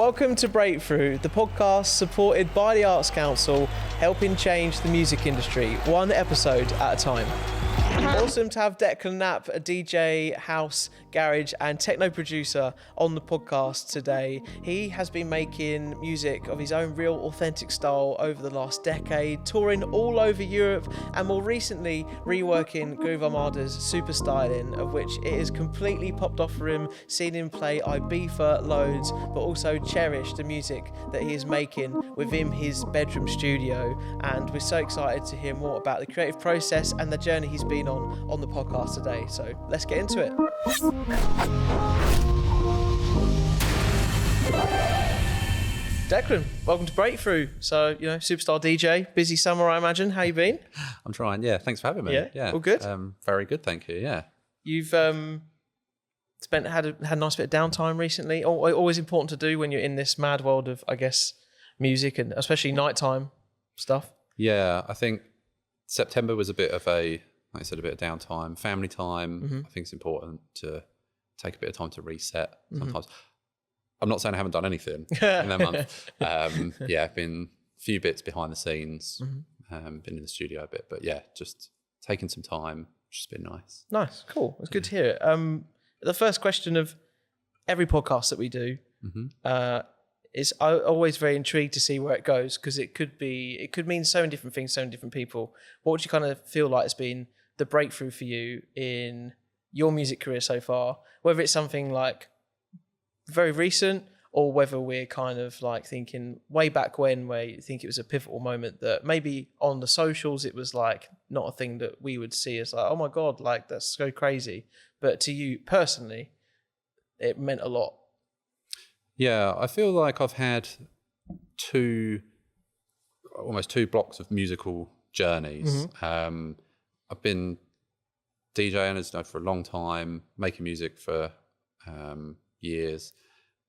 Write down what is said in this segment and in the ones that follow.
Welcome to Breakthrough, the podcast supported by the Arts Council, helping change the music industry, one episode at a time. Awesome to have Declan Knapp, a DJ, house, garage and techno producer on the podcast today. He has been making music of his own real authentic style over the last decade, touring all over Europe and more recently reworking Groove Armada's Superstylin, of which it has completely popped off for him, seen him play Ibiza loads, but also cherish the music that he is making within his bedroom studio. And we're so excited to hear more about the creative process and the journey he's been on the podcast today. So let's get into it. Declan, welcome to Breakthrough. So, superstar DJ, busy summer, I imagine. How you been? I'm trying, yeah. Thanks for having me. Yeah. All good? Very good, thank you, yeah. You've had a nice bit of downtime recently. Always important to do when you're in this mad world of, I guess, music and especially nighttime stuff. Yeah, I think September was a bit of a bit of downtime, family time. Mm-hmm. I think it's important to take a bit of time to reset sometimes. I'm not saying I haven't done anything in that month. Been a few bits behind the scenes, been in the studio a bit, but yeah, just taking some time, which has been nice. Nice, cool. It's good to hear it. The first question of every podcast that we do is I'm always very intrigued to see where it goes, because it could mean so many different things, so many different people. What would you kind of feel like has been the breakthrough for you in your music career so far? Whether it's something like very recent or whether we're kind of like thinking way back when, where you think it was a pivotal moment that maybe on the socials it was like not a thing that we would see as like, oh my God, like that's so crazy. But to you personally, it meant a lot. Yeah, I feel like I've had almost two blocks of musical journeys. I've been DJing for a long time, making music for years,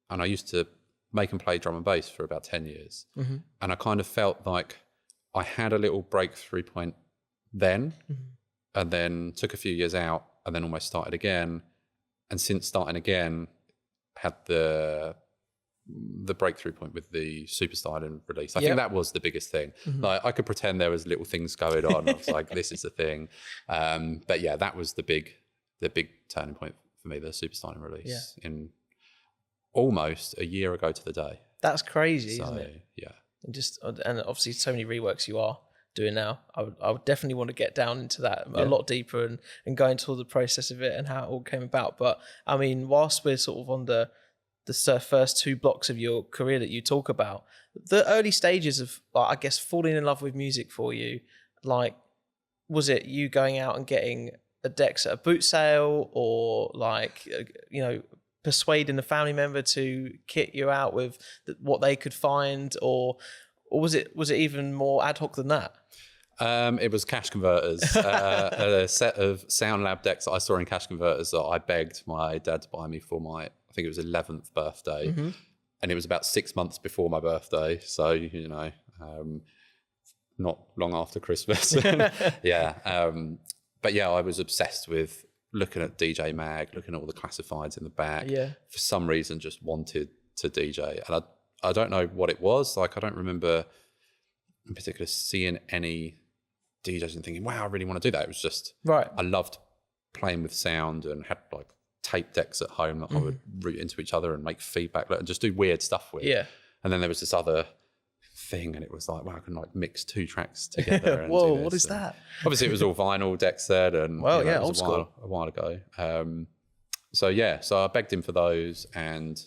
and I used to make and play drum and bass for about 10 years. And I kind of felt like I had a little breakthrough point then, and then took a few years out, and then almost started again. And since starting again, had the breakthrough point with the Superstylin release. I think that was the biggest thing. Like I could pretend there was little things going on. I was like, this is the thing. But yeah, that was the big turning point for me, the Superstylin release in almost a year ago to the day. That's crazy, isn't it? Yeah. And obviously so many reworks you are doing now. I would definitely want to get down into that a lot deeper and go into all the process of it and how it all came about. But I mean, whilst we're sort of on the first two blocks of your career that you talk about, the early stages of, I guess, falling in love with music for you, like, was it you going out and getting a decks at a boot sale, or like, persuading a family member to kit you out with what they could find, or was it even more ad hoc than that? It was Cash Converters, a set of Sound Lab decks that I saw in Cash Converters that I begged my dad to buy me for my, I think it was 11th birthday. And it was about 6 months before my birthday. So, not long after Christmas. But yeah, I was obsessed with looking at DJ Mag, looking at all the classifieds in the back. For some reason, just wanted to DJ. And I don't know what it was. Like, I don't remember in particular seeing any DJs and thinking, wow, I really want to do that. It was just, I loved playing with sound and had like tape decks at home that I would route into each other and make feedback and just do weird stuff with. And then there was this other thing, and it was like, wow, I can like mix two tracks together. And whoa, what is that? Obviously it was all vinyl decks then, and old school. A while ago. So I begged him for those, and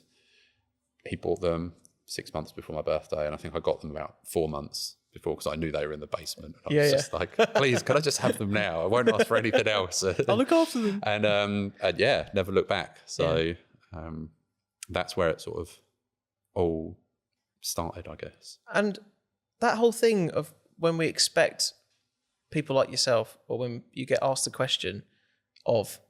he bought them 6 months before my birthday, and I think I got them about 4 months before, because I knew they were in the basement. And I was just like, please, can I just have them now? I won't ask for anything else. I'll look after them. And never look back. So that's where it sort of all started, I guess. And that whole thing of when we expect people like yourself, or when you get asked the question of,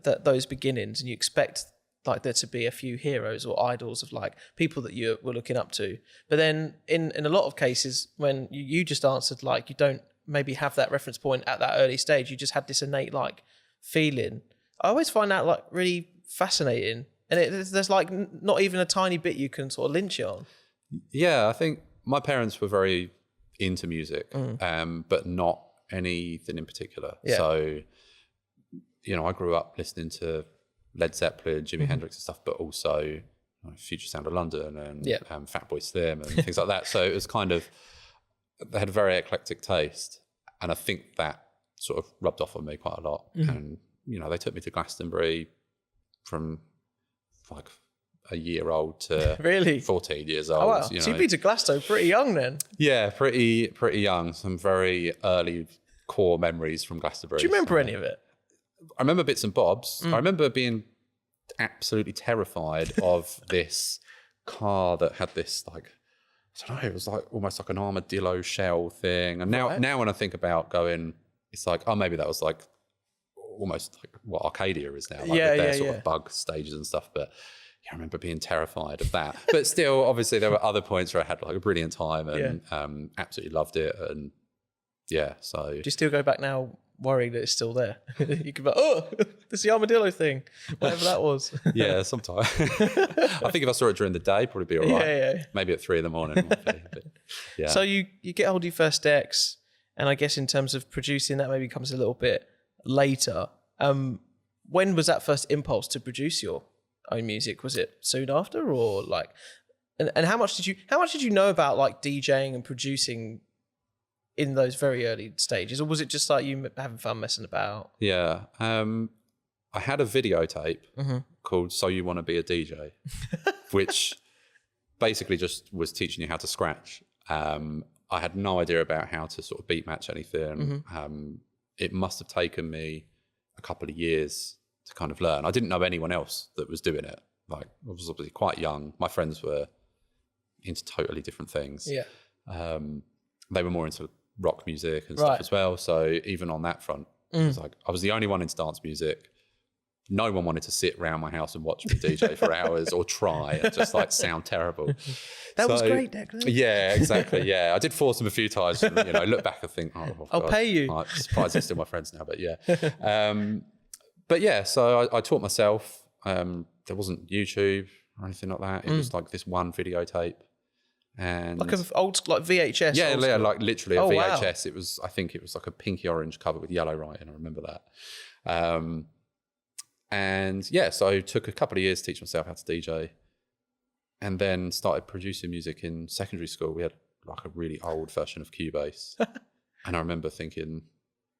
those beginnings, and you expect like there to be a few heroes or idols of like people that you were looking up to. But then in a lot of cases, when you just answered like you don't maybe have that reference point at that early stage, you just had this innate like feeling. I always find that like really fascinating And there's like not even a tiny bit you can sort of lynch it on. Yeah, I think my parents were very into music, but not anything in particular. Yeah. So, I grew up listening to Led Zeppelin, Jimi Hendrix and stuff, but also Future Sound of London and Fatboy Slim and things like that. So it was kind of, they had a very eclectic taste. And I think that sort of rubbed off on me quite a lot. And, they took me to Glastonbury from like a year old to really 14 years old. Oh, wow. So you've been to Glasgow pretty young then? Yeah, pretty young. Some very early core memories from Glastonbury. Do you remember any of it? I remember bits and bobs. I remember being absolutely terrified of this car that had this like, I don't know, it was like almost like an armadillo shell thing. And now when I think about going, it's like, oh, maybe that was like almost like what Arcadia is now, like with their sort of bug stages and stuff. But yeah, I remember being terrified of that. But still, obviously, there were other points where I had like a brilliant time and absolutely loved it. And yeah, so. Do you still go back now worrying that it's still there? You could be like, oh, there's the armadillo thing, whatever that was. Yeah, sometimes. I think if I saw it during the day, probably be all right. Yeah. Maybe at 3 a.m. But, yeah. So you get hold of your first decks, and I guess in terms of producing, that maybe comes a little bit later. When was that first impulse to produce your own music? Was it soon after, or like, and how much did you know about like DJing and producing in those very early stages, or was it just like you having fun messing about? Yeah, I had a videotape called "So You Want to Be a DJ," which basically just was teaching you how to scratch. I had no idea about how to sort of beat match anything. It must have taken me a couple of years to kind of learn. I didn't know anyone else that was doing it. Like, I was obviously quite young. My friends were into totally different things. Yeah. They were more into rock music and stuff as well. So even on that front, it was like, I was the only one into dance music. No one wanted to sit around my house and watch me DJ for hours or try and just like sound terrible. That was great, Declan. Yeah, exactly. Yeah, I did force them a few times. And, look back and think, oh, I'll pay you. I'm surprised they're still my friends now, but yeah. But yeah, so I taught myself. There wasn't YouTube or anything like that. It was like this one videotape. And like an old like VHS. Yeah, like literally a VHS. Wow. It was, I think it was like a pinky orange cover with yellow writing. I remember that. And yeah, so I took a couple of years to teach myself how to DJ, and then started producing music in secondary school. We had like a really old version of Cubase, and I remember thinking,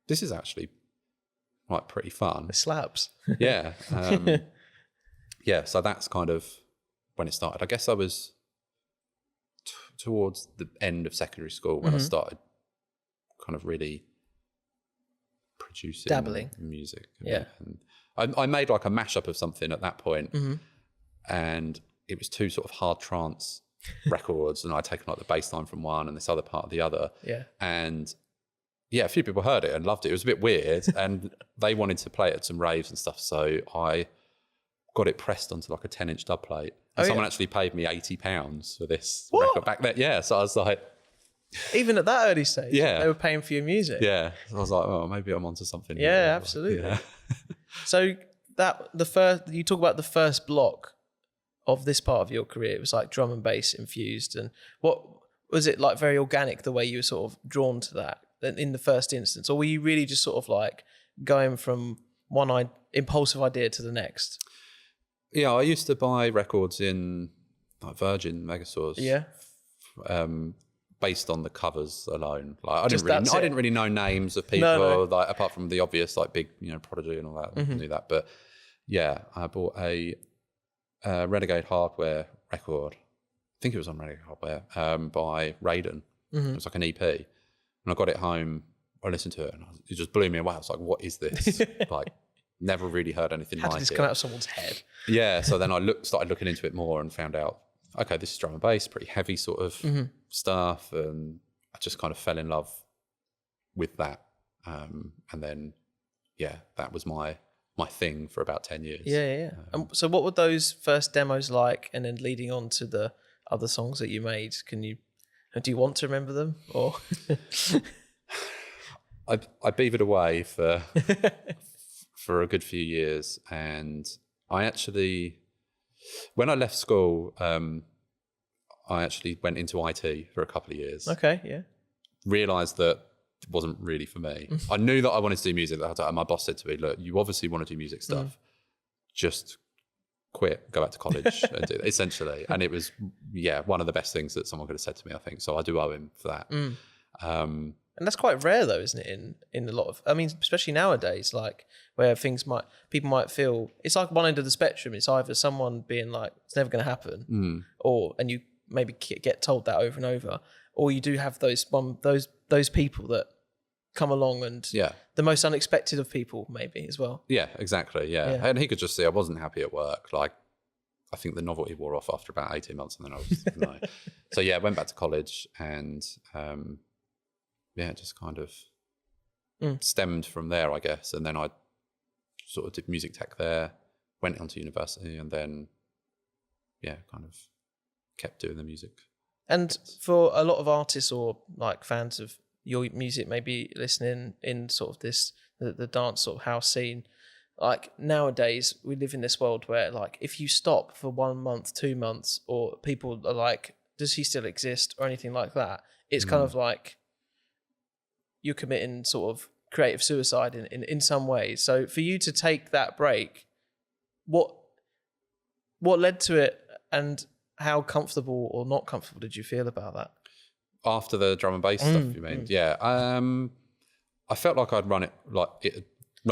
this is actually like pretty fun. It slaps. Yeah. Yeah, so that's kind of when it started. I guess I was towards the end of secondary school when I started kind of really producing dabbling music. Yeah. And I made like a mashup of something at that point, and it was two sort of hard trance records, and I'd taken like the bass line from one and this other part of the other. Yeah. And yeah, a few people heard it and loved it. It was a bit weird, and they wanted to play it at some raves and stuff. So I got it pressed onto like a 10-inch dub plate. And someone actually paid me £80 for this record back then. Yeah, so I was like... Even at that early stage, they were paying for your music. Yeah, so I was like, oh, maybe I'm onto something. Yeah, absolutely. Yeah. So you talk about the first block of this part of your career. It was like drum and bass infused. And what was it like? Very organic the way you were sort of drawn to that in the first instance, or were you really just sort of like going from one impulsive idea to the next? Yeah, I used to buy records in like Virgin Megastores. Yeah. Based on the covers alone. Like I didn't really know names of people, like apart from the obvious, like big, Prodigy and all that. I knew that. But yeah, I bought a Renegade Hardware record. I think it was on Renegade Hardware by Raiden. It was like an EP. And I got it home, I listened to it, and it just blew me away. I was like, what is this? Like, never really heard anything like it. How did this come out of someone's head? Yeah, so then I started looking into it more and found out, okay, this is drum and bass, pretty heavy sort of stuff, and I just kind of fell in love with that. And then, yeah, that was my thing for about 10 years. Yeah. So what were those first demos like, and then leading on to the other songs that you made? Do you want to remember them, or? I beavered away for a good few years, and I actually When I left school, I actually went into IT for a couple of years. Okay, yeah. Realised that it wasn't really for me. I knew that I wanted to do music. My boss said to me, look, you obviously want to do music stuff. Just quit, go back to college and do it, essentially. And it was, one of the best things that someone could have said to me, I think. So I do owe him for that. And that's quite rare though, isn't it? In a lot of, I mean, especially nowadays, like where people might feel, it's like one end of the spectrum. It's either someone being like, it's never going to happen, and you maybe get told that over and over, or you do have those people that come along and the most unexpected of people maybe as well. Yeah, exactly. Yeah. And he could just see I wasn't happy at work. Like, I think the novelty wore off after about 18 months and then I was, no. So I went back to college and, it just kind of stemmed from there, I guess. And then I sort of did music tech there, went on to university and then, kind of kept doing the music. And for a lot of artists or like fans of your music, maybe listening in sort of this, the dance sort of house scene, like nowadays we live in this world where like if you stop for 1 month, 2 months, or people are like, does he still exist or anything like that? It's kind of like you're committing sort of creative suicide in some ways. So for you to take that break, what led to it and how comfortable or not comfortable did you feel about that? After the drum and bass stuff, you mean? Yeah. I felt like I'd run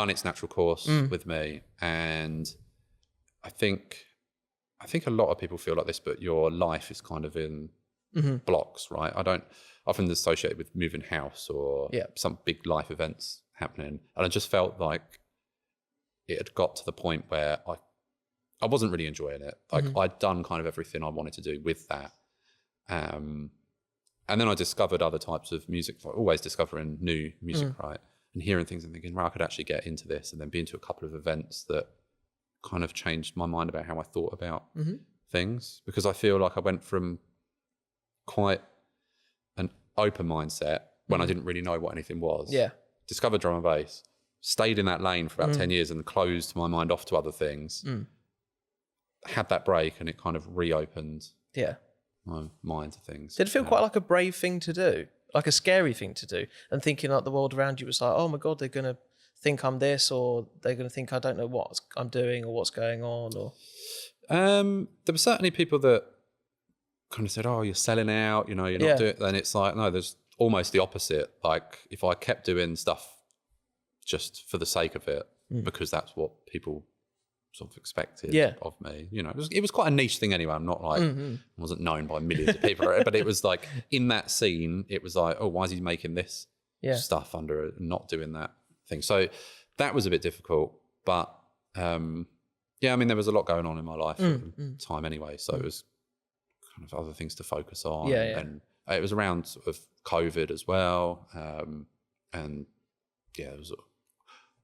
its natural course with me. And I think a lot of people feel like this, but your life is kind of in blocks, right? I don't often associate with moving house or some big life events happening. And I just felt like it had got to the point where I wasn't really enjoying it. Like I'd done kind of everything I wanted to do with that. And then I discovered other types of music, like always discovering new music, right? And hearing things and thinking, well, I could actually get into this, and then been to a couple of events that kind of changed my mind about how I thought about things. Because I feel like I went from quite an open mindset when I didn't really know what anything was. Yeah. Discovered drum and bass, stayed in that lane for about 10 years and closed my mind off to other things. Had that break and it kind of reopened my mind to things. Did it feel quite like a brave thing to do? Like a scary thing to do? And thinking like the world around you was like, oh my God, they're going to think I'm this, or they're going to think I don't know what I'm doing or what's going on? Or there were certainly people that kind of said, oh, you're selling out, you're not doing it. Then it's like, no, there's almost the opposite. Like if I kept doing stuff just for the sake of it, because that's what people sort of expected of me, it was quite a niche thing anyway. I'm not like, I wasn't known by millions of people, but it was like in that scene, it was like, oh, why is he making this stuff under it and not doing that thing? So that was a bit difficult, but I mean, there was a lot going on in my life at the time anyway. So it was kind of other things to focus on. And it was around sort of COVID as well. And there was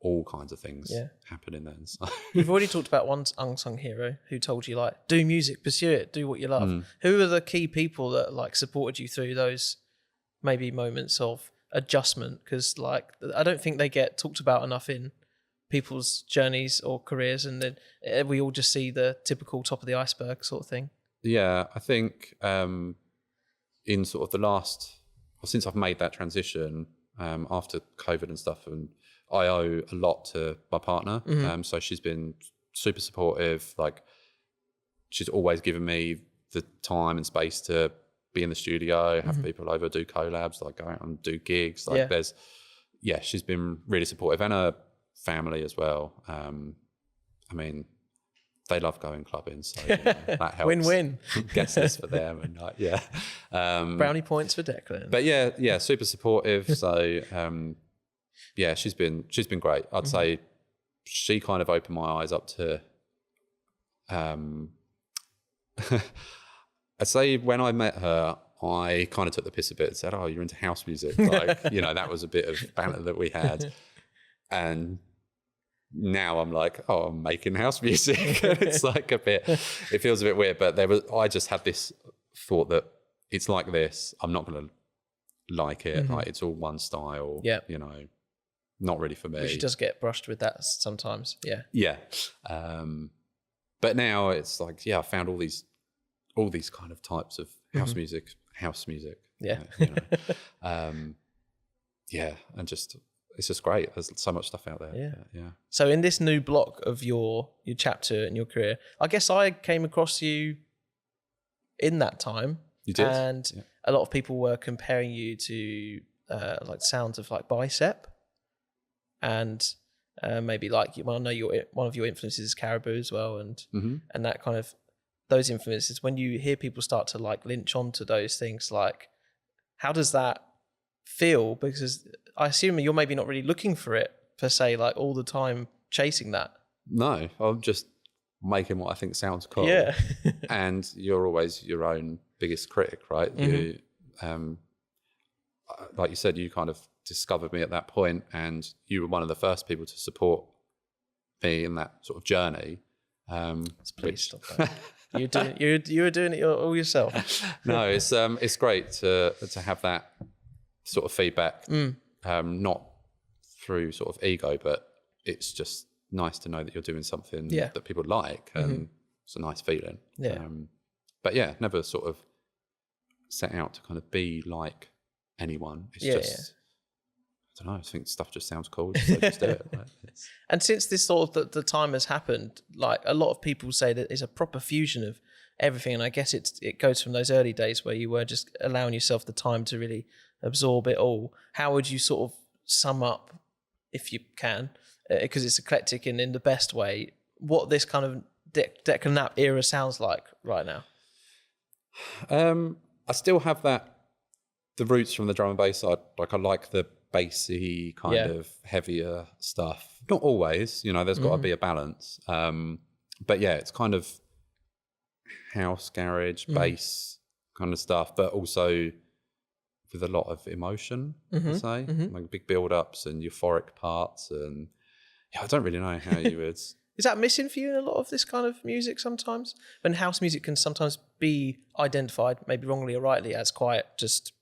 all kinds of things happening then. So. You've already talked about one unsung hero who told you like, do music, pursue it, do what you love. Who are the key people that like supported you through those maybe moments of adjustment? Because like, I don't think they get talked about enough in people's journeys or careers. And then we all just see the typical top of the iceberg sort of thing. Yeah, I think in sort of the since I've made that transition after COVID and stuff, and I owe a lot to my partner. So she's been super supportive. Like she's always given me the time and space to be in the studio, have people over, do collabs, like go out and do gigs. Like she's been really supportive, and her family as well. I mean, they love going clubbing, so that helps. Win-win. Guest list for them, and brownie points for Declan. But super supportive. So she's been great. I'd say she kind of opened my eyes up to. I'd say when I met her, I kind of took the piss a bit and said, "Oh, you're into house music." Like that was a bit of banter that we had, and now I'm like, oh, I'm making house music. It's like it feels a bit weird, but I just had this thought that it's like this. I'm not going to like it. Like it's all one style, not really for me. She does get brushed with that sometimes. Yeah. Yeah. But now it's like, I found all these kind of types of house music. Yeah. And just, it's just great. There's so much stuff out there. Yeah. So in this new block of your chapter in your career, I guess I came across you in that time. You did? And a lot of people were comparing you to like sounds of like Bicep, and maybe like, well, I know one of your influences is Caribou as well, and that kind of, those influences. When you hear people start to like lynch onto those things, like how does that feel? Because I assume you're maybe not really looking for it per se, like all the time chasing that. No, I'm just making what I think sounds cool. Yeah. And you're always your own biggest critic, right? You, like you said, you kind of discovered me at that point, and you were one of the first people to support me in that sort of journey. Please stop that. You were doing it all yourself. No, it's great to have that sort of feedback, not through sort of ego, but it's just nice to know that you're doing something that people like, and it's a nice feeling. But never sort of set out to kind of be like anyone. It's just I don't know, I think stuff just sounds cool, so just do it. Right? And since this sort of the time has happened, like a lot of people say that it's a proper fusion of everything, and I guess it goes from those early days where you were just allowing yourself the time to really absorb it all. How would you sort of sum up, if you can, because it's eclectic and in the best way, what this kind of Declan Knapp era sounds like right now? I still have the roots from the drum and bass side. Like I like the bassy kind of heavier stuff. Not always, there's got to be a balance. But it's kind of house, garage, bass kind of stuff, but also with a lot of emotion, I'd say. Like big build-ups and euphoric parts. And I don't really know how you would... Is that missing for you in a lot of this kind of music sometimes? When house music can sometimes be identified, maybe wrongly or rightly, as quite just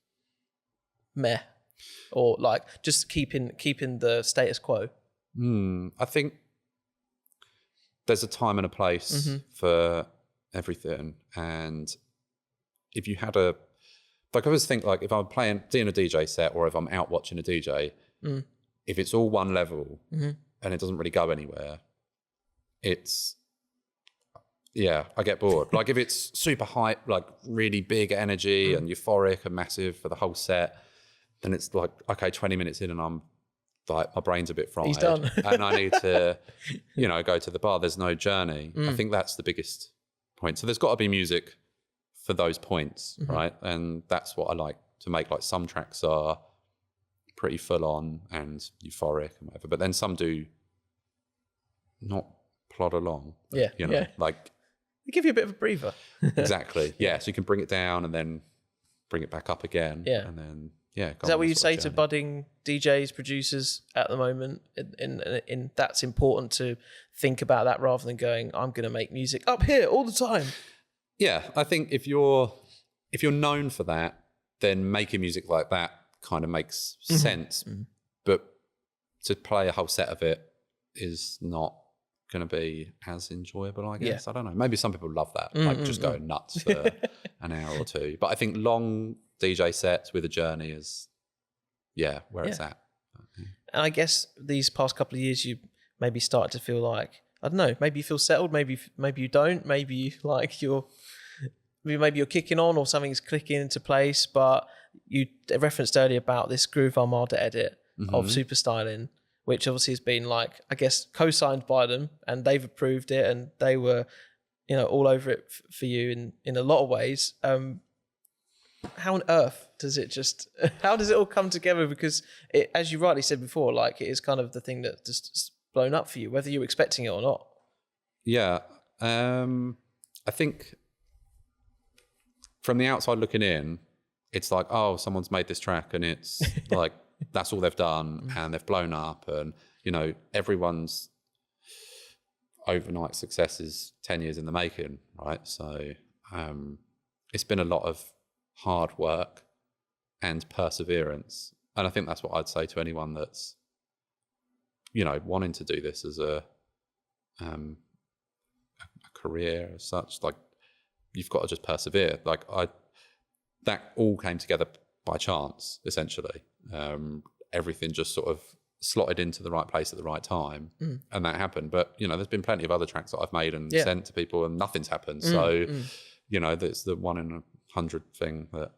meh, or like just keeping the status quo. I think there's a time and a place for everything. And if you had I always think, like, if I'm doing a DJ set, or if I'm out watching a DJ, if it's all one level and it doesn't really go anywhere, I get bored. Like if it's super hype, like really big energy and euphoric and massive for the whole set, then it's like, okay, 20 minutes in and I'm like, my brain's a bit fried. He's done. And I need to, go to the bar. There's no journey. I think that's the biggest point. So there's got to be music for those points, right? And that's what I like to make. Like some tracks are pretty full on and euphoric and whatever, but then some do not plod along. Like they give you a bit of a breather. Exactly. Yeah. So you can bring it down and then bring it back up again. Yeah. And then is that what you say to budding DJs, producers at the moment? In that's important to think about that rather than going, I'm going to make music up here all the time. Yeah, I think if you're known for that, then making music like that kind of makes sense. But to play a whole set of it is not going to be as enjoyable, I guess. I don't know. Maybe some people love that, like just going nuts for an hour or two. But I think long DJ sets with a journey is, where it's at. And I guess these past couple of years, you maybe started to feel like, I don't know, maybe you feel settled, maybe you don't, maybe like maybe you're kicking on or something's clicking into place. But you referenced earlier about this Groove Armada edit of Superstylin, which obviously has been like, I guess, co-signed by them, and they've approved it, and they were, all over it for you in a lot of ways. How on earth does how does it all come together? Because it, as you rightly said before, like it is kind of the thing that just blown up for you, whether you're expecting it or not. Yeah. I think from the outside looking in, it's like, oh, someone's made this track and it's like, that's all they've done and they've blown up, and, everyone's overnight success is 10 years in the making, right? So it's been a lot of hard work and perseverance. And I think that's what I'd say to anyone that's, wanting to do this as a career as such. Like, you've got to just persevere. Like, that all came together by chance, essentially. Everything just sort of slotted into the right place at the right time, and that happened. But, you know, there's been plenty of other tracks that I've made and sent to people, and nothing's happened. So, you know, that's the 1 in 100 thing that...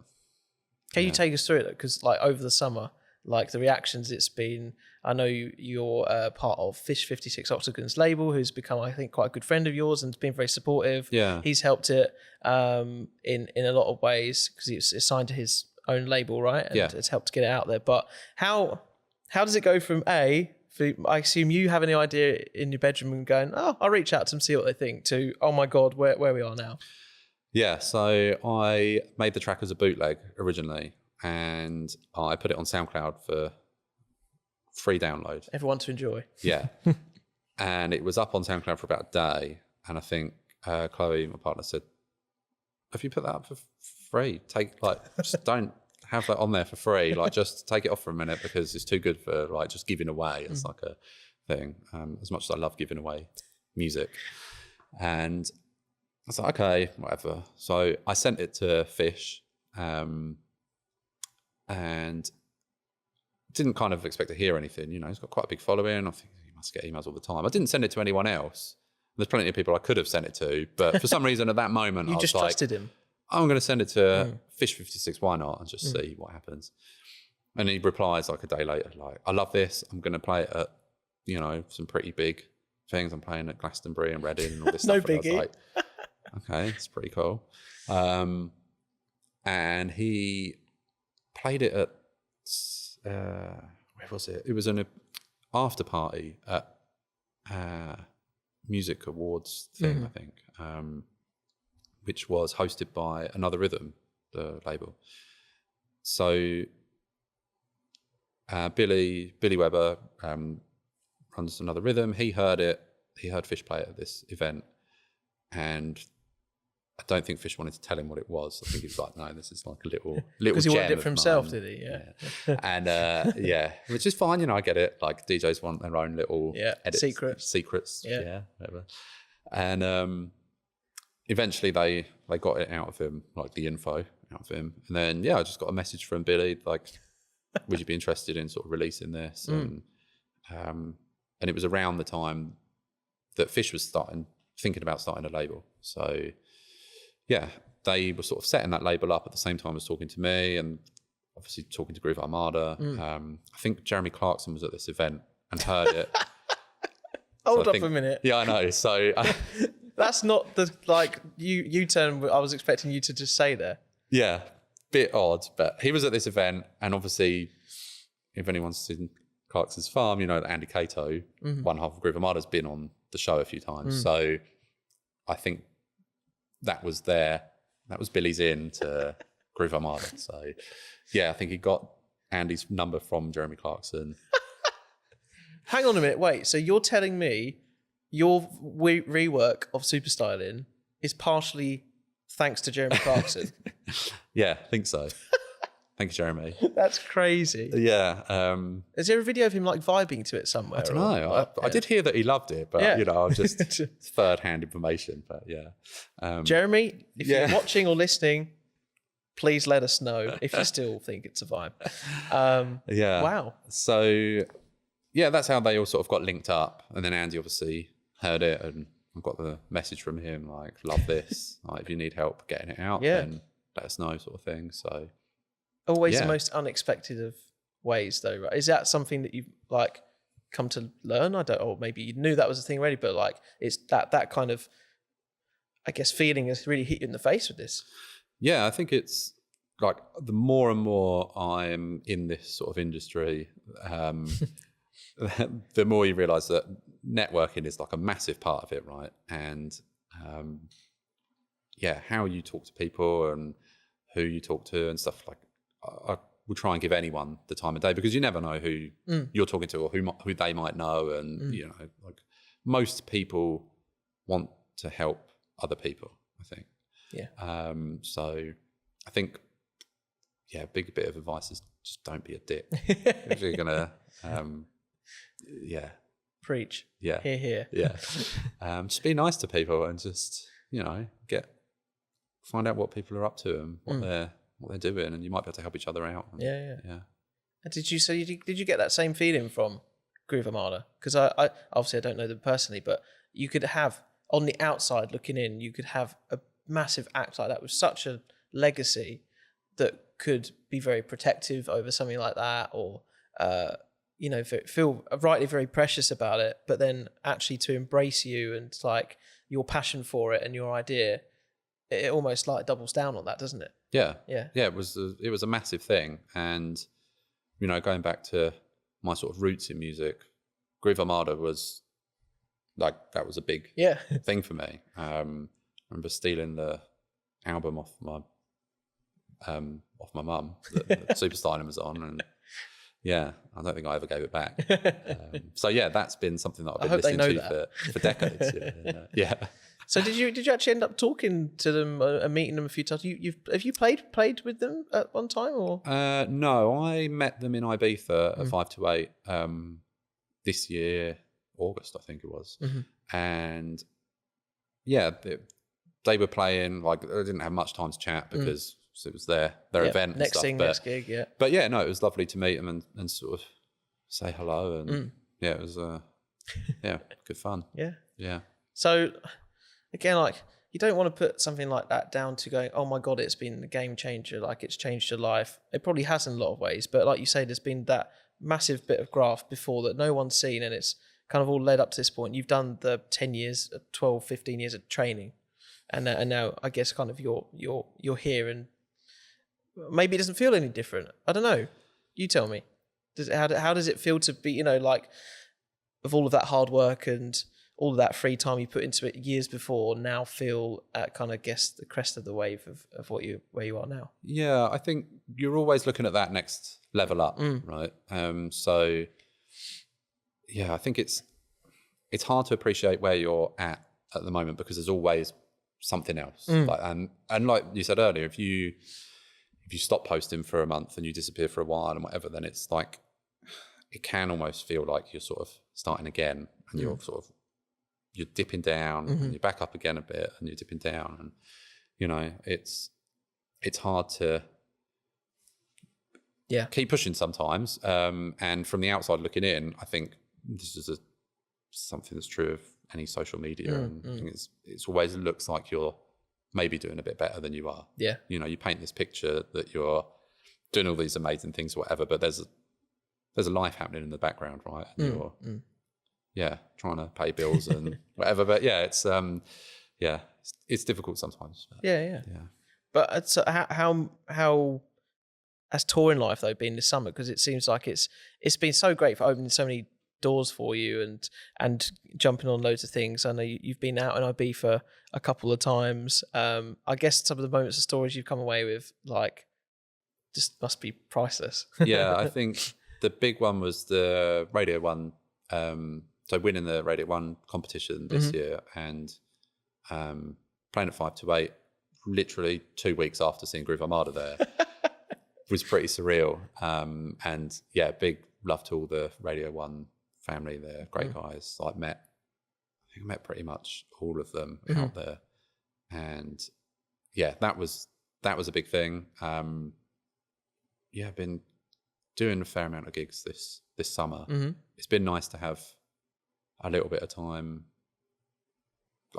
Can you take us through it? Because, like, over the summer, like, the reactions it's been... I know you're part of Fish56 Octagon's label, who's become, I think, quite a good friend of yours and has been very supportive. Yeah. He's helped it in a lot of ways because it's signed to his own label, right? And it's helped to get it out there. But how does it go from I assume you having the idea in your bedroom and going, oh, I'll reach out to them, see what they think, to, oh my God, where we are now? Yeah, so I made the track as a bootleg originally, and I put it on SoundCloud for free download. Everyone to enjoy. Yeah. And it was up on SoundCloud for about a day. And I think Chloe, my partner, said, have you put that up for free? Just don't have that on there for free. Like, just take it off for a minute because it's too good for, like, just giving away. It's like a thing. As much as I love giving away music. And I was like, okay, whatever. So I sent it to Fish, and didn't kind of expect to hear anything. You know, he's got quite a big following. I think he must get emails all the time. I didn't send it to anyone else. There's plenty of people I could have sent it to, but for some reason at that moment, I was just like, trusted him. I'm going to send it to Fish56, why not? And just see what happens. And he replies like a day later, like, I love this. I'm going to play it at, you know, some pretty big things. I'm playing at Glastonbury and Reading and all this No stuff. And biggie. I was like, okay, it's pretty cool. And he played it at, where was it? It was an after party at Music Awards thing, I think, which was hosted by Another Rhythm, the label. So Billy Webber runs Another Rhythm. He heard it. He heard Fish play it at this event, and I don't think Fish wanted to tell him what it was. I think he was like, no, this is like a little Because he wanted gem it for of himself, mine. did he? Yeah. And which is fine, you know, I get it. Like, DJs want their own little edits, secrets, whatever. And eventually they got it out of him, like the info out of him. And then I just got a message from Billy, like, would you be interested in sort of releasing this? And it was around the time that Fish was thinking about starting a label. So they were sort of setting that label up at the same time as talking to me, and obviously talking to Groove Armada. I think Jeremy Clarkson was at this event and heard it. Hold up a minute. Yeah, I know. So that's not the, like, U-turn I was expecting you to just say there. Yeah, bit odd, but he was at this event, and obviously, if anyone's seen Clarkson's Farm, you know that Andy Cato, one half of Groove Armada, has been on the show a few times. So I think that was Billy's in to Groove Armada. So I think he got Andy's number from Jeremy Clarkson. Hang on a minute, wait. So you're telling me your rework of Superstylin is partially thanks to Jeremy Clarkson? Yeah, I think so. Thank you, Jeremy. That's crazy. Yeah. Is there a video of him like vibing to it somewhere? I don't know. I did hear that he loved it, but you know, I was just third-hand information. But Jeremy, if you're watching or listening, please let us know if you still think it's a vibe. Wow. So that's how they all sort of got linked up, and then Andy obviously heard it, and I got the message from him like, "Love this. Like, if you need help getting it out, then let us know," sort of thing. So. Always the most unexpected of ways, though, right? Is that something that you've like come to learn? Or maybe you knew that was a thing already, but like it's that kind of, I guess, feeling has really hit you in the face with this. Yeah, I think it's like the more and more I'm in this sort of industry, the more you realise that networking is like a massive part of it, right? And how you talk to people and who you talk to and stuff, like I would try and give anyone the time of day, because you never know who you're talking to or who they might know. And, you know, like most people want to help other people, I think. Yeah. So I think, a big bit of advice is just don't be a dick. If you're going to, Preach. Yeah. Hear. Yeah. Just be nice to people and just, find out what people are up to and what they're doing, and you might be able to help each other out. And, Yeah. Yeah. And did you get that same feeling from Groove Armada? Because I obviously I don't know them personally, but you could have, on the outside looking in, you could have a massive act like that with such a legacy that could be very protective over something like that, or feel rightly very precious about it, but then actually to embrace you and like your passion for it and your idea, it almost like doubles down on that, doesn't it? Yeah. Yeah. Yeah. It was a massive thing. And, going back to my sort of roots in music, Groove Armada was like, that was a big thing for me. I remember stealing the album off my mum that Superstylin was on, and I don't think I ever gave it back. So that's been something that I've been listening to for decades. Yeah. So did you actually end up talking to them and meeting them a few times? Have you played with them at one time, or? No, I met them in Ibiza at 528 this year, August I think it was, and they were playing. Like, I didn't have much time to chat because it was their event. Next and stuff. next gig, yeah. But it was lovely to meet them and sort of say hello, and it was good fun. Yeah. So again, like, you don't want to put something like that down to going, oh my God, it's been a game changer, like it's changed your life. It probably has in a lot of ways, but like you say, there's been that massive bit of graft before that no one's seen, and it's kind of all led up to this point. You've done the 10 years, 12, 15 years of training, and now I guess kind of you're here, and maybe it doesn't feel any different. I don't know. You tell me. How does it feel to be, like, of all of that hard work and all of that free time you put into it years before, now feel at kind of, guess, the crest of the wave of where you are now? Yeah, I think you're always looking at that next level up, right? So I think it's hard to appreciate where you're at the moment because there's always something else. Like, and like you said earlier, if you stop posting for a month and you disappear for a while and whatever, then it's like, it can almost feel like you're sort of starting again, and you're dipping down and you're back up again a bit and you're dipping down, and it's hard to keep pushing sometimes. And from the outside looking in, I think this is something that's true of any social media, and I think it's always looks like you're maybe doing a bit better than you are. Yeah. You paint this picture that you're doing all these amazing things or whatever, but there's a life happening in the background, right? And you're trying to pay bills and whatever. But it's difficult sometimes. But, yeah. But so how has touring life though been this summer? Because it seems like it's been so great for opening so many doors for you and jumping on loads of things. I know you've been out in Ibiza a couple of times. I guess some of the moments of stories you've come away with, like, just must be priceless. Yeah, I think the big one was the Radio 1, so winning the Radio 1 competition this year, and playing at 528 literally 2 weeks after seeing Groove Armada there was pretty surreal. And big love to all the Radio 1 family. They're great guys. I think I met pretty much all of them out there, and that was a big thing. I've been doing a fair amount of gigs this summer. It's been nice to have a little bit of time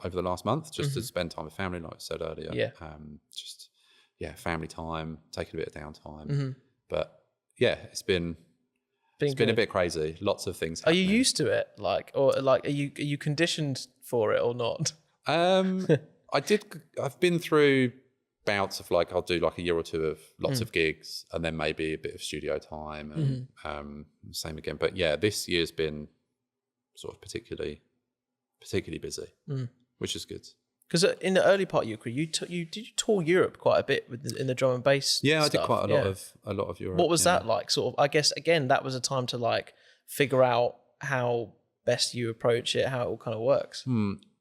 over the last month just to spend time with family, like I said earlier. Family time, taking a bit of downtime. But it's been a bit crazy. Lots of things happening. Are you used to it? Are you conditioned for it or not? I've been through bouts of, like, I'll do like a year or two of lots of gigs and then maybe a bit of studio time and same again. But this year's been sort of particularly busy, which is good. Because in the early part of your career, you tour Europe quite a bit in the drum and bass. Yeah, stuff. I did quite a lot of Europe. What was that like? Sort of, I guess again, that was a time to like figure out how best you approach it, how it all kind of works.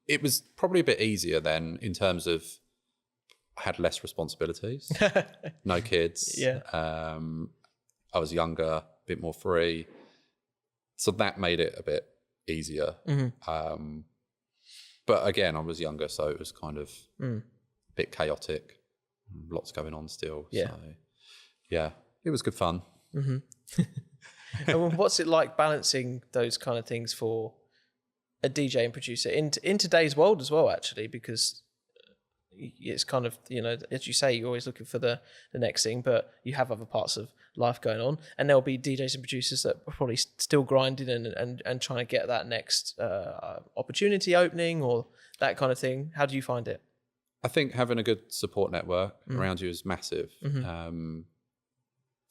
It was probably a bit easier then in terms of I had less responsibilities, no kids. Yeah, I was younger, a bit more free, so that made it a bit easier. But again, I was younger, so it was kind of a bit chaotic. Lots going on still. Yeah. So, yeah, it was good fun. And what's it like balancing those kind of things for a DJ and producer in today's world as well, actually, because it's kind of, you know, as you say, you're always looking for the next thing, but you have other parts of life going on, and there'll be DJs and producers that are probably still grinding and trying to get that next opportunity opening or that kind of thing. How do you find it? I think having a good support network around you is massive.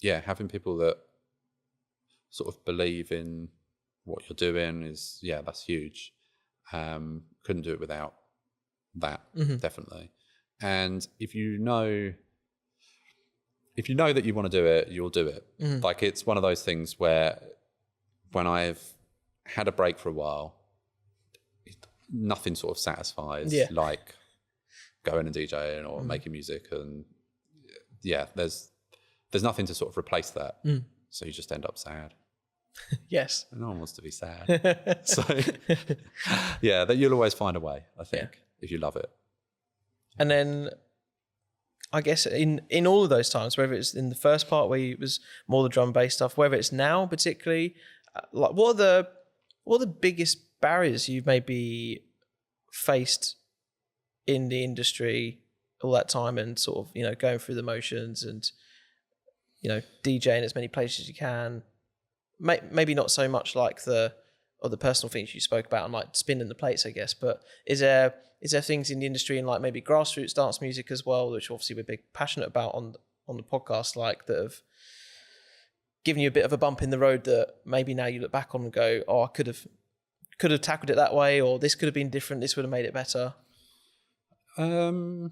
Yeah, having people that sort of believe in what you're doing is, that's huge. Couldn't do it without that, definitely. And if you know that you want to do it, you'll do it. Like, it's one of those things where when I've had a break for a while, nothing sort of satisfies like going and DJing or making music. And there's nothing to sort of replace that. So you just end up sad. Yes. No one wants to be sad. So that you'll always find a way, I think, if you love it. And then I guess in all of those times, whether it's in the first part where it was more the drum bass stuff, whether it's now particularly, like what are the biggest barriers you've maybe faced in the industry all that time, and sort of, you know, going through the motions and, you know, DJing as many places as you can? Maybe not so much like the personal things you spoke about and like spinning the plates, I guess, but is there things in the industry and like maybe grassroots dance music as well, which obviously we're big passionate about on the podcast, like that have given you a bit of a bump in the road that maybe now you look back on and go, oh, I could have tackled it that way, or this could have been different, this would have made it better? I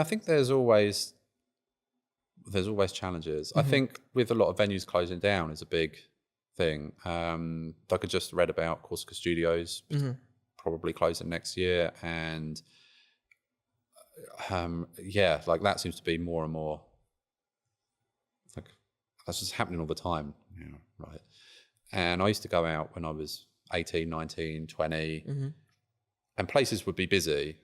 think there's always challenges. I think with a lot of venues closing down is a big thing. Like I just read about Corsica Studios probably closing next year, and like that seems to be more and more like that's just happening all the time, right? And I used to go out when I was 18, 19, 20, and places would be busy.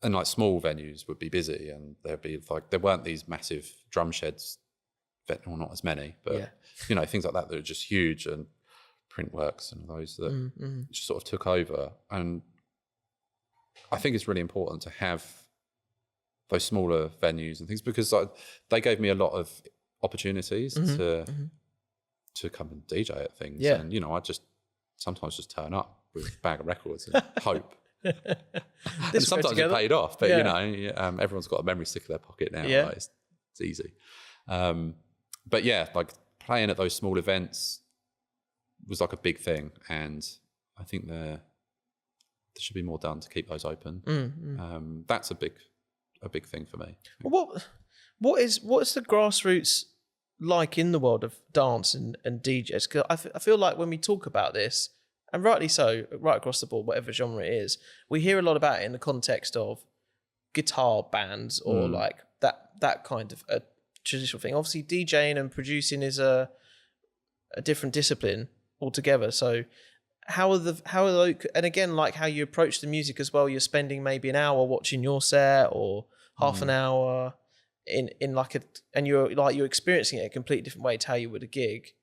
And like small venues would be busy, and there'd be like, there weren't these massive drum sheds, well, not as many, but you know, things like that are just huge, and Printworks and those that just sort of took over. And I think it's really important to have those smaller venues and things, because they gave me a lot of opportunities to come and DJ at things. And, you know, I just sometimes just turn up with a bag of records and hope. And sometimes it paid off, but you know, everyone's got a memory stick in their pocket now. Right? It's easy. But like playing at those small events was like a big thing, and I think there should be more done to keep those open. That's a big thing for me. What is the grassroots like in the world of dance and DJs? Because I feel like when we talk about this, and rightly so, right across the board, whatever genre it is, we hear a lot about it in the context of guitar bands or like that kind of a traditional thing. Obviously, DJing and producing is a different discipline altogether. So how are the, and again, like how you approach the music as well, you're spending maybe an hour watching your set or half an hour in like and you're experiencing it a completely different way to how you would a gig.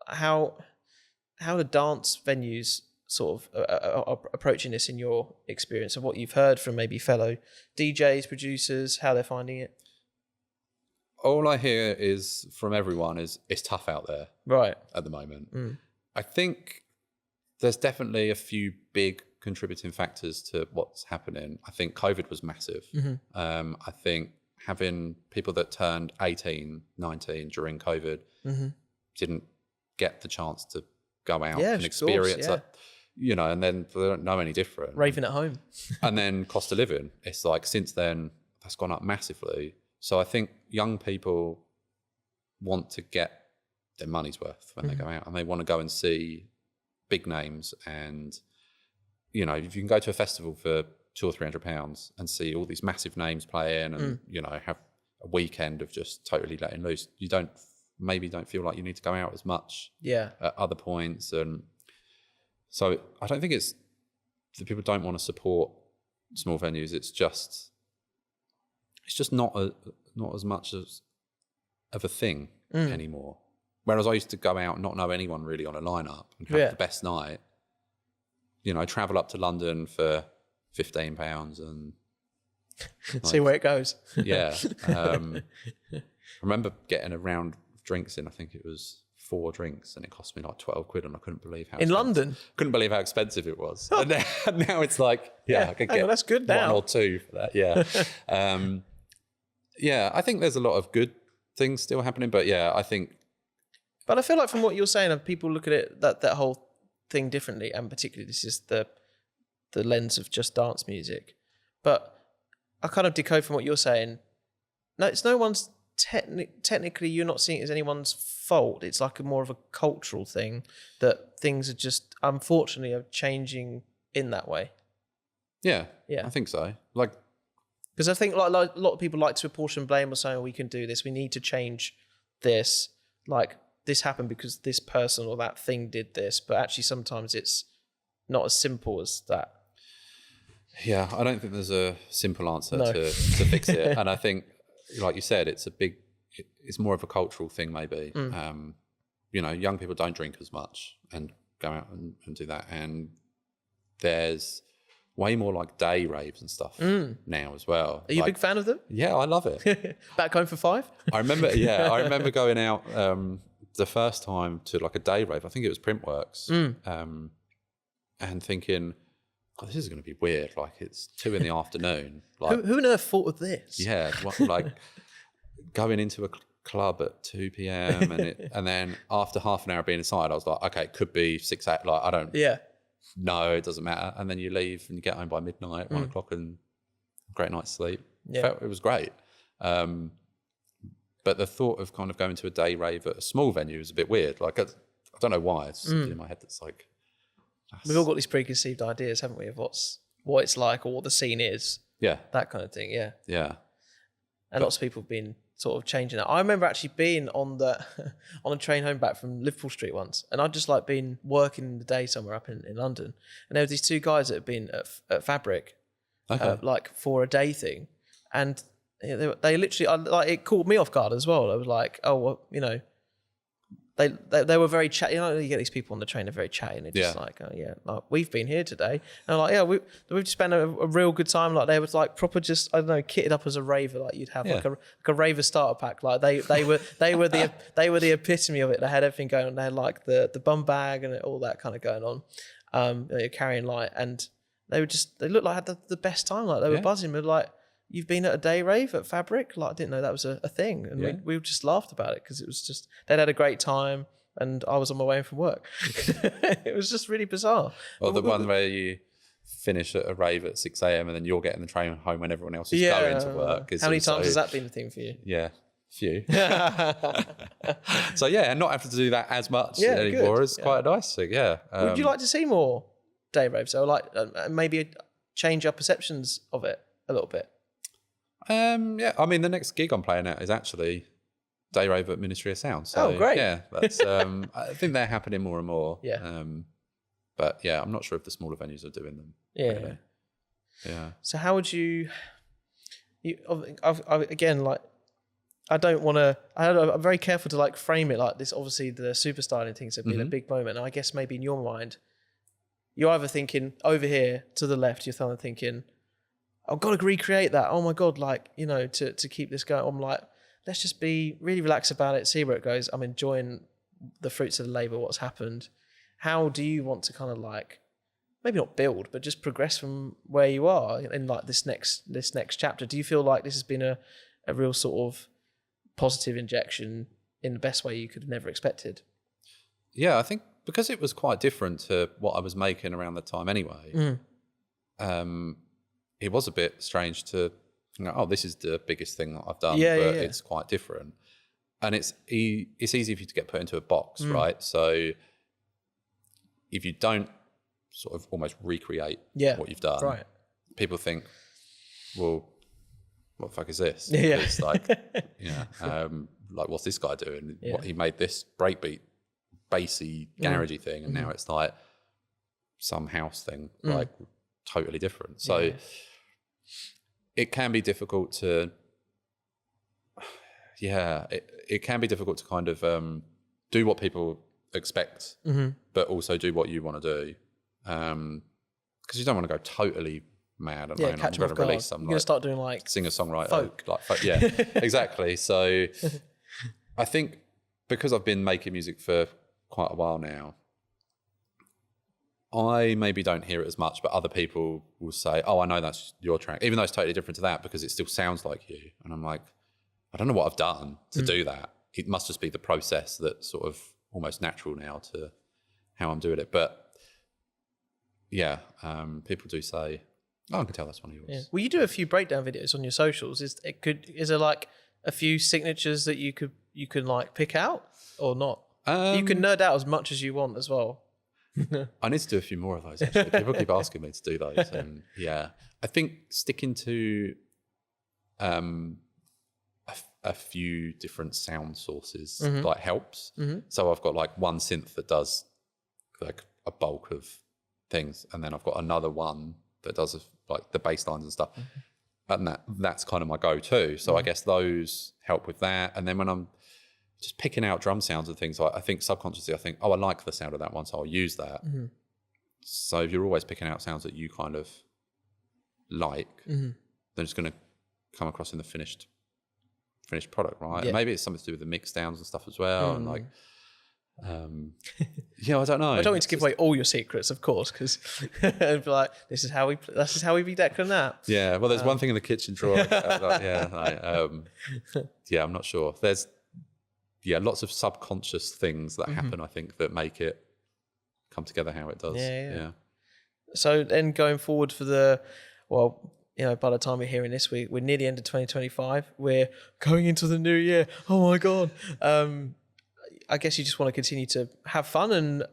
How are dance venues sort of approaching this in your experience, of what you've heard from maybe fellow DJs, producers, how they're finding it? All I hear is from everyone is it's tough out there right at the moment. I think there's definitely a few big contributing factors to what's happening. I think COVID was massive. I think having people that turned 18, 19 during COVID didn't get the chance to go out and experience that, you know, and then they don't know any different. Raving at home. And then cost of living. It's like, since then, that's gone up massively. So I think young people want to get their money's worth when they go out, and they want to go and see big names. And, you know, if you can go to a festival for £200 or £300 and see all these massive names playing and, you know, have a weekend of just totally letting loose, you don't feel like you need to go out as much at other points. And So I don't think it's that people don't want to support small venues. It's just not as much of a thing anymore. Whereas I used to go out and not know anyone really on a lineup and have the best night. You know, travel up to London for £15 and see where it goes. Yeah. I remember getting a round of drinks in. I think it was 4 drinks, and it cost me like £12, and I couldn't believe how London. Couldn't believe how expensive it was. And now it's like, I could get that's good now. 1 or 2 for that. Yeah. I think there's a lot of good things still happening, but But I feel like from what you're saying, people look at it that whole thing differently, and particularly this is the lens of just dance music. But I kind of decode from what you're saying. No, it's no one's technically. You're not seeing it as anyone's fault. It's like more of a cultural thing that things are just unfortunately are changing in that way. Yeah, I think so. Like, because I think like a lot of people like to apportion blame or saying we can do this. We need to change this. Like, this happened because this person or that thing did this, but actually sometimes it's not as simple as that. Yeah, I don't think there's a simple answer to fix it. And I think, like you said, it's more of a cultural thing maybe. You know, young people don't drink as much and go out and do that. And there's way more like day raves and stuff now as well. Are you a big fan of them? Yeah, I love it. Back home for 5? I remember going out the first time to like a day rave. I think it was Printworks, and thinking, "Oh, this is going to be weird. Like, it's 2 PM. Like, who on earth thought of this?" Yeah, like going into a club at 2 PM and then after half an hour being inside, I was like, okay, it could be 6 8. Like, I don't. Yeah. No, it doesn't matter. And then you leave and you get home by midnight, 1 o'clock, and great night's sleep. Yeah. It was great. But the thought of kind of going to a day rave at a small venue is a bit weird. Like, I don't know why. It's something in my head that's like... We've all got these preconceived ideas, haven't we, of what it's like or what the scene is. Yeah. That kind of thing, yeah. Yeah. And lots of people have been sort of changing that. I remember actually being on a train home back from Liverpool Street once, and I'd just like been working in the day somewhere up in London, and there were these 2 guys that had been at Fabric, like for a day thing, and they literally, like, it caught me off guard as well. I was like, oh, well, you know, they were very chatty. You know, you get these people on the train, they're very chatty, and they're just like, oh yeah, like, we've been here today. And I'm like, yeah, we've just spent a real good time. Like, they was like proper, just, I don't know, kitted up as a raver. Like, you'd have like a raver starter pack. Like, they were the epitome of it. They had everything going on. They had like the bum bag and all that kind of going on. You're carrying light, and they looked like had the best time. Like, they were buzzing. But like, you've been at a day rave at Fabric? Like, I didn't know that was a thing. And we just laughed about it because it was just, they'd had a great time and I was on my way home from work. It was just really bizarre. Well, the one where you finish at a rave at 6 AM and then you're getting the train home when everyone else is going to work. How many times has that been a thing for you? Yeah, few. So yeah, and not having to do that as much anymore is quite a nice thing, yeah. Would you like to see more day raves? Or like maybe change our perceptions of it a little bit? Yeah, I mean, the next gig I'm playing at is actually day rave at Ministry of Sound. So, great. Yeah, that's, I think they're happening more and more. Yeah. But yeah, I'm not sure if the smaller venues are doing them. Yeah. Really. Yeah. So how would you again, like, I don't want to, I'm very careful to like frame it like this. Obviously the Superstylin things have been a big moment. And I guess maybe in your mind, you're either thinking over here to the left, you're thinking, I've got to recreate that. Oh my God, like, you know, to keep this going. I'm like, let's just be really relaxed about it, see where it goes. I'm enjoying the fruits of the labour, what's happened. How do you want to kind of like, maybe not build, but just progress from where you are in like this next chapter? Do you feel like this has been a real sort of positive injection in the best way you could have never expected? Yeah, I think because it was quite different to what I was making around the time anyway. It was a bit strange to, you know, oh, this is the biggest thing that I've done, but it's quite different. And it's easy for you to get put into a box, right? So if you don't sort of almost recreate what you've done, people think, well, what the fuck is this? Yeah. It's like, like, what's this guy doing? What, he made this breakbeat, bassy, garagey thing, and now it's like, some house thing, like totally different. So it can be difficult to, it can be difficult to kind of do what people expect, but also do what you want to do. Because you don't want to go totally mad and I'm going to release some. You're going to start doing like singer-songwriter, folk. Yeah, exactly. So I think because I've been making music for quite a while now, I maybe don't hear it as much, but other people will say, oh, I know that's your track, even though it's totally different to that because it still sounds like you. And I'm like, I don't know what I've done to do that. It must just be the process that's sort of almost natural now to how I'm doing it. But yeah, people do say, oh, I can tell that's one of yours. Yeah. Well, you do a few breakdown videos on your socials. Is there like a few signatures that you can like pick out or not? You can nerd out as much as you want as well. I need to do a few more of those actually. People keep asking me to do those, and I think sticking to a few different sound sources like helps. So I've got like one synth that does like a bulk of things, and then I've got another one that does like the bass lines and stuff, and that's kind of my go-to. So I guess those help with that. And then when I'm just picking out drum sounds and things, I think subconsciously I think, oh, I like the sound of that one, so I'll use that. So if you're always picking out sounds that you kind of like, then it's going to come across in the finished product, right? And maybe it's something to do with the mix downs and stuff as well. And like, I don't know. I don't want to give away all your secrets, of course, because it'd be like, this is how we be Declan Knapp. Yeah, well, there's one thing in the kitchen drawer. I'm not sure. There's lots of subconscious things that happen, I think, that make it come together how it does. Yeah. So then going forward by the time we're hearing this, we're near the end of 2025. We're going into the new year. Oh my God. I guess you just want to continue to have fun. And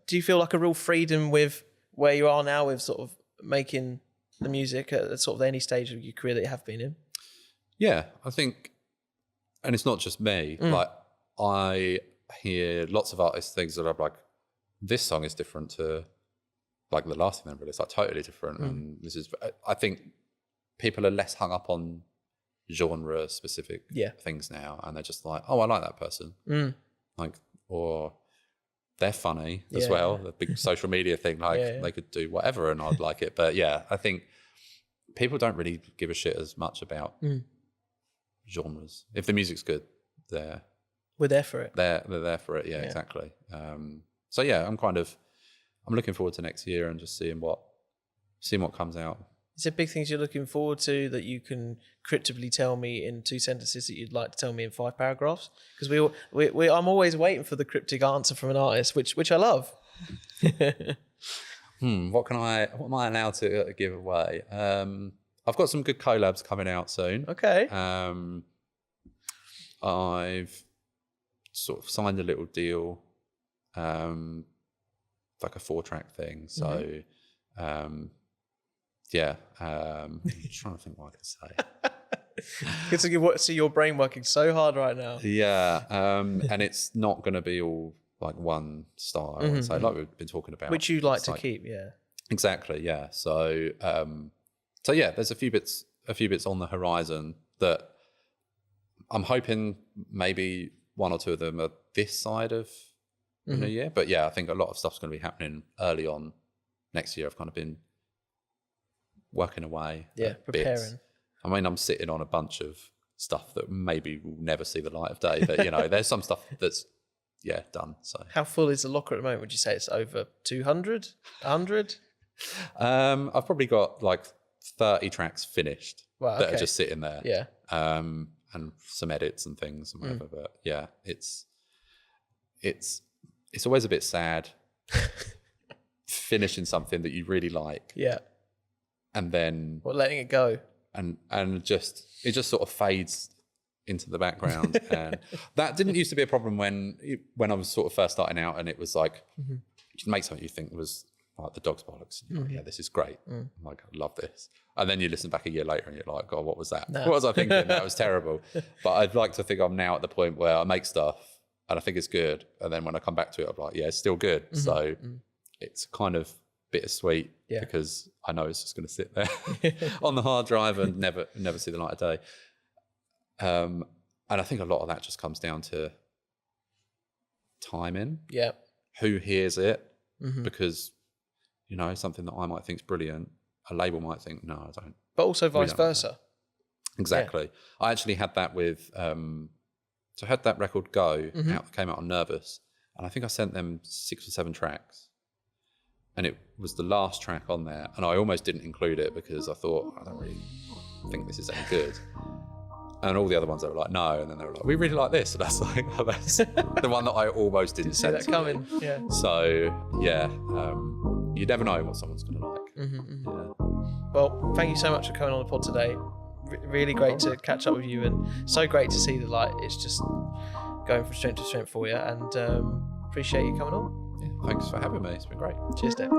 do you feel like a real freedom with where you are now with sort of making the music at sort of any stage of your career that you have been in? Yeah, I think, and it's not just me, like I hear lots of artists things that are like, this song is different to like the last thing they released, like totally different. And this is, I think people are less hung up on genre specific things now. And they're just like, oh, I like that person. Like, or they're funny as well. The big social media thing, like they could do whatever and I'd like it. But I think people don't really give a shit as much about genres. If the music's good, we're there for it. They're there for it. Yeah, exactly. I'm looking forward to next year and just seeing what comes out. Is there big things you're looking forward to that you can cryptically tell me in 2 sentences that you'd like to tell me in 5 paragraphs? Because I'm always waiting for the cryptic answer from an artist, which I love. What am I allowed to give away? I've got some good collabs coming out soon. Okay. I've sort of signed a little deal, like a 4-track thing. So, I'm trying to think what I can say. Good to see your brain working so hard right now. Yeah, and it's not going to be all like one style. I would say, like we've been talking about, which you like to keep. Yeah, exactly. Yeah. So, there's a few bits on the horizon that I'm hoping maybe 1 or 2 of them are this side of the new year. But I think a lot of stuff's going to be happening early on next year. I've kind of been working away. Yeah, preparing. Bits. I mean, I'm sitting on a bunch of stuff that maybe will never see the light of day, but there's some stuff that's done. So how full is the locker at the moment? Would you say it's over 200, 100? I've probably got like 30 tracks finished that are just sitting there. Yeah. And some edits and things and whatever. But it's always a bit sad finishing something that you really like. Yeah. And then letting it go. And it just sort of fades into the background. And that didn't used to be a problem when I was sort of first starting out, and it was like you'd make something you think was like the dog's bollocks. Like, this is great. I'm like, I love this. And then you listen back a year later and you're like, God, what was that? No. What was I thinking? That was terrible. But I'd like to think I'm now at the point where I make stuff and I think it's good. And then when I come back to it, I'm like, it's still good. So it's kind of bittersweet because I know it's just going to sit there on the hard drive and never see the light of day. And I think a lot of that just comes down to timing. Yeah. Who hears it? Because, you know, something that I might think is brilliant, a label might think, no, I don't. But also vice versa. Exactly. Yeah. I actually had that with, so I had that record Go, came out on Nervous, and I think I sent them 6 or 7 tracks. And it was the last track on there, and I almost didn't include it because I thought, I don't really think this is any good. And all the other ones, they were like, no. And then they were like, we really like this. And that's like, oh, that's the one that I almost didn't see that coming. Yeah. So, yeah, you never know what someone's going to like. Yeah. Well, thank you so much for coming on the pod today. Really great to catch up with you, and so great to see the light. It's just going from strength to strength for you, and appreciate you coming on. Yeah, thanks for having me. It's been great. Cheers, Dave.